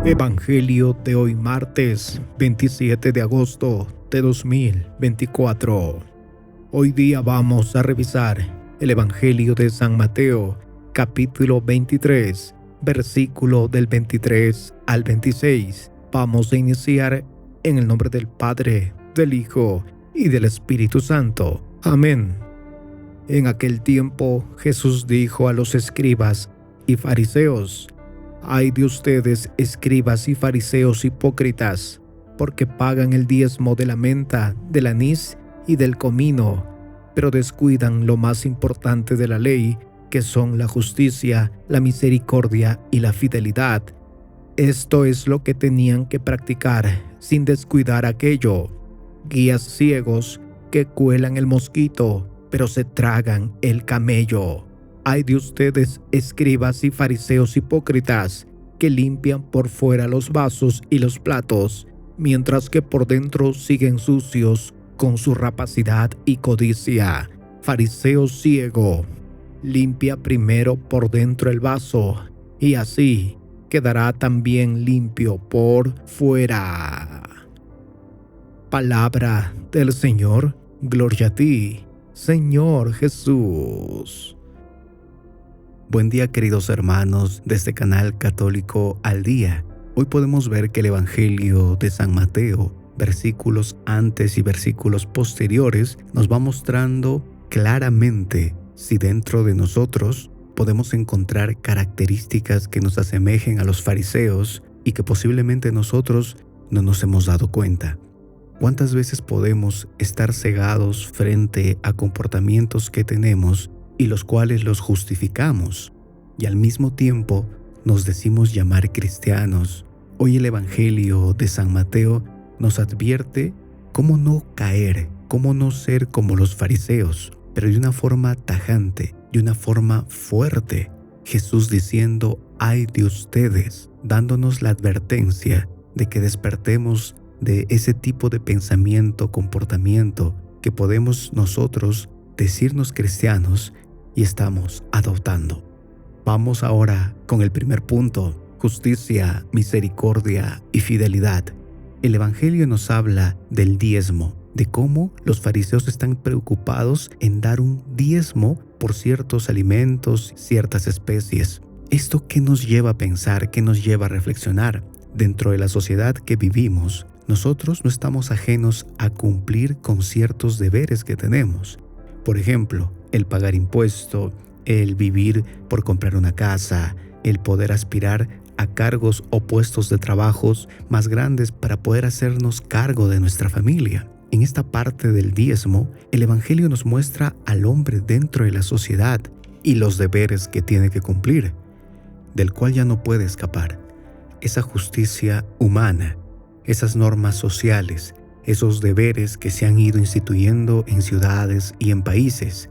Evangelio de hoy martes 27 de agosto de 2024. Hoy día vamos a revisar el Evangelio de San Mateo, capítulo 23, versículo del 23 al 26. Vamos a iniciar en el nombre del Padre, del Hijo y del Espíritu Santo. Amén. En aquel tiempo Jesús dijo a los escribas y fariseos: «Ay de ustedes, escribas y fariseos hipócritas, porque pagan el diezmo de la menta, del anís y del comino, pero descuidan lo más importante de la ley, que son la justicia, la misericordia y la fidelidad. Esto es lo que tenían que practicar, sin descuidar aquello. Guías ciegos que cuelan el mosquito, pero se tragan el camello. Ay de ustedes, escribas y fariseos hipócritas, que limpian por fuera los vasos y los platos, mientras que por dentro siguen sucios con su rapacidad y codicia. Fariseo ciego, limpia primero por dentro el vaso, y así quedará también limpio por fuera». Palabra del Señor. Gloria a ti, Señor Jesús. Buen día, queridos hermanos de este canal Católico al Día. Hoy podemos ver que el Evangelio de San Mateo, versículos antes y versículos posteriores, nos va mostrando claramente si dentro de nosotros podemos encontrar características que nos asemejen a los fariseos y que posiblemente nosotros no nos hemos dado cuenta. ¿Cuántas veces podemos estar cegados frente a comportamientos que tenemos y los cuales los justificamos, y al mismo tiempo nos decimos llamar cristianos? Hoy el Evangelio de San Mateo nos advierte cómo no caer, cómo no ser como los fariseos, pero de una forma tajante, de una forma fuerte. Jesús diciendo: «Ay de ustedes», dándonos la advertencia de que despertemos de ese tipo de pensamiento, comportamiento que podemos nosotros decirnos cristianos y estamos adoptando. Vamos ahora con el primer punto: justicia, misericordia y fidelidad. El Evangelio nos habla del diezmo, de cómo los fariseos están preocupados en dar un diezmo por ciertos alimentos, ciertas especies. ¿Esto qué nos lleva a pensar, qué nos lleva a reflexionar? Dentro de la sociedad que vivimos, nosotros no estamos ajenos a cumplir con ciertos deberes que tenemos. Por ejemplo, el pagar impuesto, el vivir por comprar una casa, el poder aspirar a cargos o puestos de trabajos más grandes para poder hacernos cargo de nuestra familia. En esta parte del diezmo, el Evangelio nos muestra al hombre dentro de la sociedad y los deberes que tiene que cumplir, del cual ya no puede escapar. Esa justicia humana, esas normas sociales, esos deberes que se han ido instituyendo en ciudades y en países.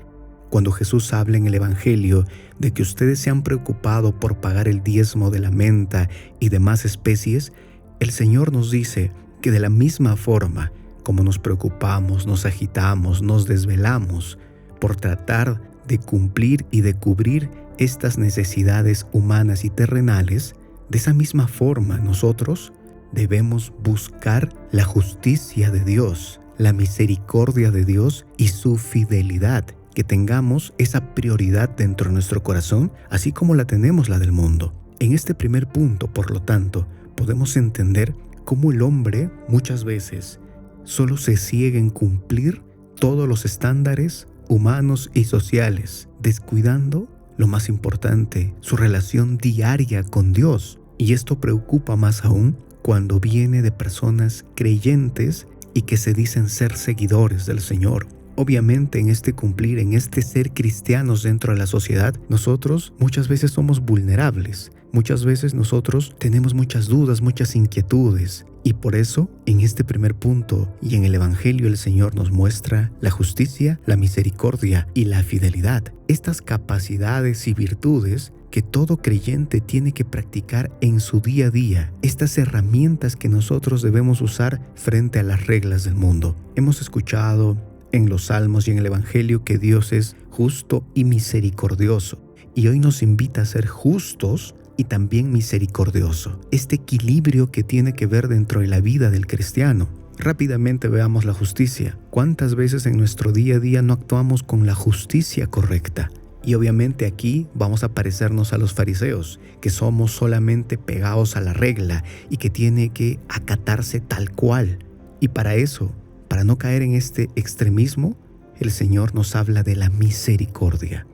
Cuando Jesús habla en el Evangelio de que ustedes se han preocupado por pagar el diezmo de la menta y demás especies, el Señor nos dice que de la misma forma como nos preocupamos, nos agitamos, nos desvelamos por tratar de cumplir y de cubrir estas necesidades humanas y terrenales, de esa misma forma nosotros debemos buscar la justicia de Dios, la misericordia de Dios y su fidelidad. Que tengamos esa prioridad dentro de nuestro corazón, así como la tenemos la del mundo. En este primer punto, por lo tanto, podemos entender cómo el hombre muchas veces solo se ciega en cumplir todos los estándares humanos y sociales, descuidando lo más importante, su relación diaria con Dios. Y esto preocupa más aún cuando viene de personas creyentes y que se dicen ser seguidores del Señor. Obviamente en este cumplir, en este ser cristianos dentro de la sociedad, nosotros muchas veces somos vulnerables. Muchas veces nosotros tenemos muchas dudas, muchas inquietudes. Y por eso, en este primer punto y en el Evangelio, el Señor nos muestra la justicia, la misericordia y la fidelidad. Estas capacidades y virtudes que todo creyente tiene que practicar en su día a día. Estas herramientas que nosotros debemos usar frente a las reglas del mundo. Hemos escuchado en los Salmos y en el Evangelio que Dios es justo y misericordioso. Y hoy nos invita a ser justos y también misericordioso. Este equilibrio que tiene que ver dentro de la vida del cristiano. Rápidamente veamos la justicia. ¿Cuántas veces en nuestro día a día no actuamos con la justicia correcta? Y obviamente aquí vamos a parecernos a los fariseos, que somos solamente pegados a la regla y que tiene que acatarse tal cual. Y para eso, para no caer en este extremismo, el Señor nos habla de la misericordia,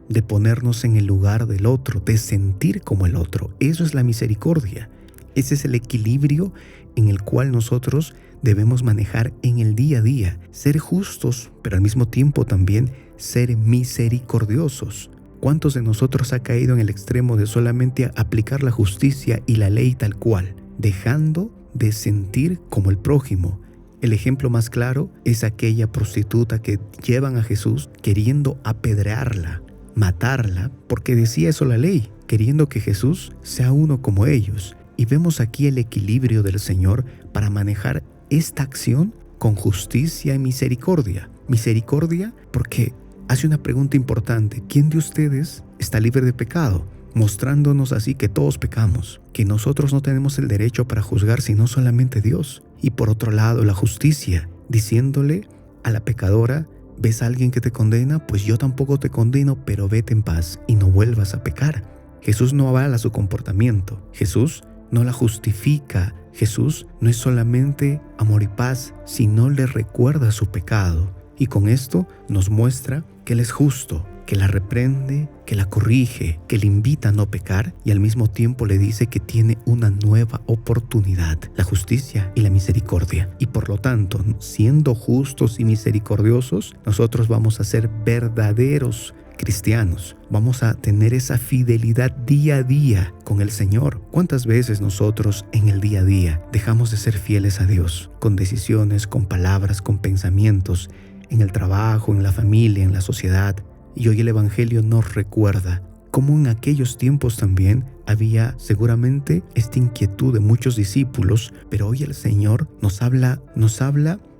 de ponernos en el lugar del otro, de sentir como el otro. Eso es la misericordia. Ese es el equilibrio en el cual nosotros debemos manejar en el día a día. Ser justos, pero al mismo tiempo también ser misericordiosos. ¿Cuántos de nosotros ha caído en el extremo de solamente aplicar la justicia y la ley tal cual, dejando de sentir como el prójimo? El ejemplo más claro es aquella prostituta que llevan a Jesús queriendo apedrearla, matarla, porque decía eso la ley, queriendo que Jesús sea uno como ellos. Y vemos aquí el equilibrio del Señor para manejar esta acción con justicia y misericordia. Misericordia porque hace una pregunta importante: ¿quién de ustedes está libre de pecado? Mostrándonos así que todos pecamos, que nosotros no tenemos el derecho para juzgar sino solamente Dios. Y por otro lado, la justicia, diciéndole a la pecadora: ¿ves a alguien que te condena? Pues yo tampoco te condeno, pero vete en paz y no vuelvas a pecar. Jesús no avala su comportamiento. Jesús no la justifica. Jesús no es solamente amor y paz, sino le recuerda su pecado. Y con esto nos muestra que Él es justo, que la reprende, que la corrige, que le invita a no pecar y al mismo tiempo le dice que tiene una nueva oportunidad, la justicia y la misericordia. Y por lo tanto, siendo justos y misericordiosos, nosotros vamos a ser verdaderos cristianos. Vamos a tener esa fidelidad día a día con el Señor. ¿Cuántas veces nosotros en el día a día dejamos de ser fieles a Dios? Con decisiones, con palabras, con pensamientos, en el trabajo, en la familia, en la sociedad. Y hoy el Evangelio nos recuerda cómo en aquellos tiempos también había seguramente esta inquietud de muchos discípulos, pero hoy el Señor nos habla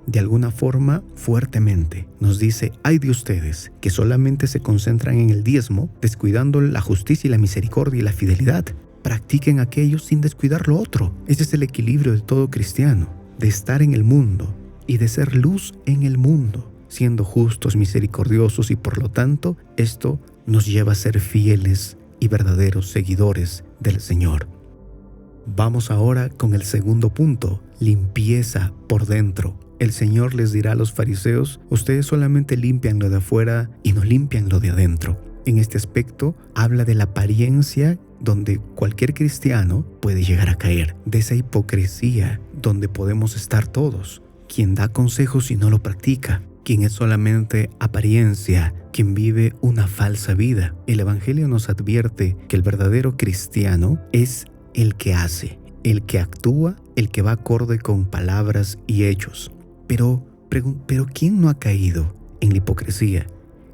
de alguna forma fuertemente. Nos dice: ay de ustedes que solamente se concentran en el diezmo, descuidando la justicia y la misericordia y la fidelidad. Practiquen aquello sin descuidar lo otro. Ese es el equilibrio de todo cristiano, de estar en el mundo y de ser luz en el mundo, siendo justos, misericordiosos, y por lo tanto esto nos lleva a ser fieles y verdaderos seguidores del Señor. Vamos ahora con el segundo punto: limpieza por dentro. El Señor les dirá a los fariseos: ustedes solamente limpian lo de afuera y no limpian lo de adentro. En este aspecto habla de la apariencia donde cualquier cristiano puede llegar a caer, de esa hipocresía donde podemos estar todos. Quien da consejos y no lo practica, quien es solamente apariencia, quien vive una falsa vida. El Evangelio nos advierte que el verdadero cristiano es el que hace, el que actúa, el que va acorde con palabras y hechos. Pero ¿quién no ha caído en la hipocresía?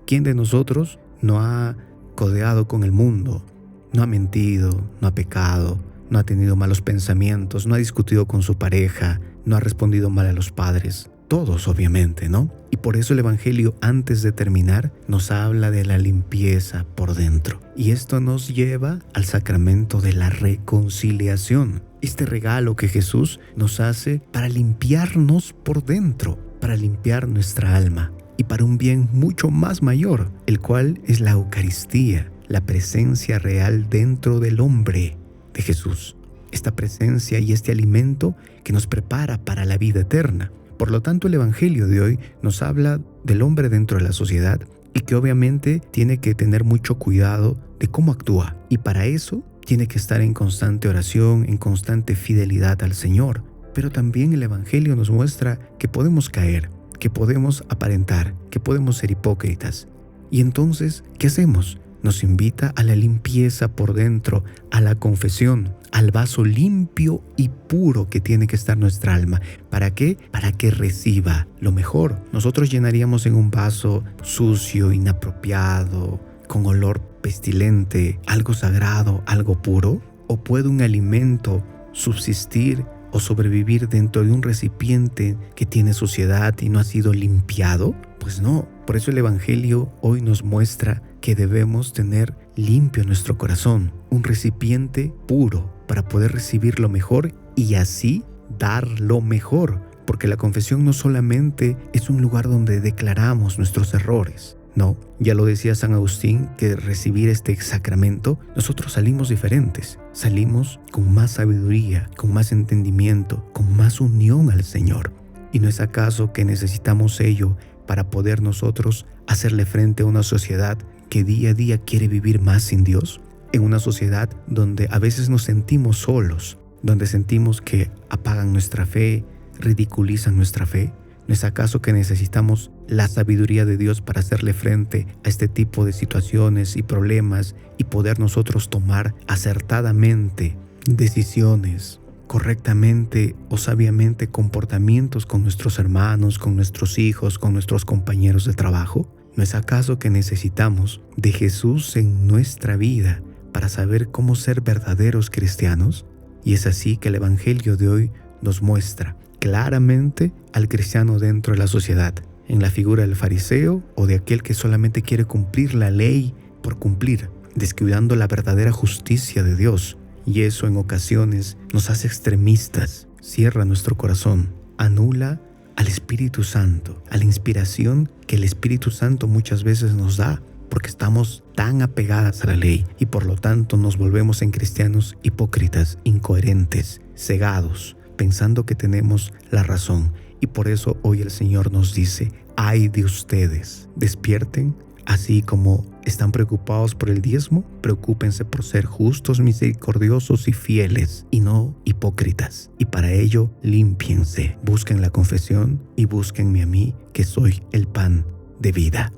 ¿Quién de nosotros no ha codeado con el mundo? No ha mentido, no ha pecado, no ha tenido malos pensamientos, no ha discutido con su pareja, no ha respondido mal a los padres. Todos, obviamente, ¿no? Y por eso el Evangelio, antes de terminar, nos habla de la limpieza por dentro. Y esto nos lleva al sacramento de la reconciliación. Este regalo que Jesús nos hace para limpiarnos por dentro, para limpiar nuestra alma y para un bien mucho más mayor, el cual es la Eucaristía, la presencia real dentro del hombre de Jesús. Esta presencia y este alimento que nos prepara para la vida eterna. Por lo tanto, el Evangelio de hoy nos habla del hombre dentro de la sociedad y que obviamente tiene que tener mucho cuidado de cómo actúa. Y para eso tiene que estar en constante oración, en constante fidelidad al Señor. Pero también el Evangelio nos muestra que podemos caer, que podemos aparentar, que podemos ser hipócritas. Y entonces, ¿qué hacemos? Nos invita a la limpieza por dentro, a la confesión, al vaso limpio y puro que tiene que estar nuestra alma. ¿Para qué? Para que reciba lo mejor. Nosotros llenaríamos en un vaso sucio, inapropiado, con olor pestilente, algo sagrado, algo puro. ¿O puede un alimento subsistir o sobrevivir dentro de un recipiente que tiene suciedad y no ha sido limpiado? Pues no. Por eso el Evangelio hoy nos muestra que debemos tener limpio nuestro corazón, un recipiente puro para poder recibir lo mejor y así dar lo mejor. Porque la confesión no solamente es un lugar donde declaramos nuestros errores. No, ya lo decía San Agustín, que de recibir este sacramento nosotros salimos diferentes. Salimos con más sabiduría, con más entendimiento, con más unión al Señor. ¿Y no es acaso que necesitamos ello para poder nosotros hacerle frente a una sociedad que día a día quiere vivir más sin Dios? En una sociedad donde a veces nos sentimos solos, donde sentimos que apagan nuestra fe, ridiculizan nuestra fe. ¿No es acaso que necesitamos la sabiduría de Dios para hacerle frente a este tipo de situaciones y problemas y poder nosotros tomar acertadamente decisiones, correctamente o sabiamente comportamientos con nuestros hermanos, con nuestros hijos, con nuestros compañeros de trabajo? ¿No es acaso que necesitamos de Jesús en nuestra vida para saber cómo ser verdaderos cristianos? Y es así que el Evangelio de hoy nos muestra claramente al cristiano dentro de la sociedad, en la figura del fariseo o de aquel que solamente quiere cumplir la ley por cumplir, descuidando la verdadera justicia de Dios. Y eso en ocasiones nos hace extremistas, cierra nuestro corazón, anula al Espíritu Santo, a la inspiración que el Espíritu Santo muchas veces nos da, porque estamos tan apegadas a la ley y por lo tanto nos volvemos en cristianos hipócritas, incoherentes, cegados, pensando que tenemos la razón. Y por eso hoy el Señor nos dice: ay de ustedes, despierten, así como están preocupados por el diezmo, preocúpense por ser justos, misericordiosos y fieles, y no hipócritas. Y para ello, límpiense, busquen la confesión y búsquenme a mí, que soy el pan de vida.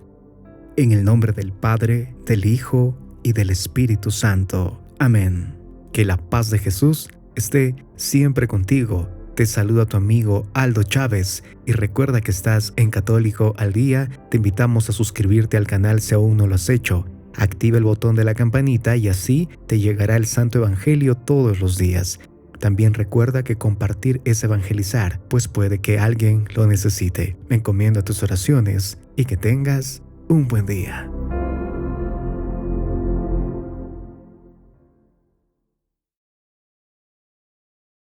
En el nombre del Padre, del Hijo y del Espíritu Santo. Amén. Que la paz de Jesús esté siempre contigo. Te saluda tu amigo Aldo Chávez y recuerda que estás en Católico al Día. Te invitamos a suscribirte al canal si aún no lo has hecho. Activa el botón de la campanita y así te llegará el Santo Evangelio todos los días. También recuerda que compartir es evangelizar, pues puede que alguien lo necesite. Me encomiendo a tus oraciones y que tengas un buen día.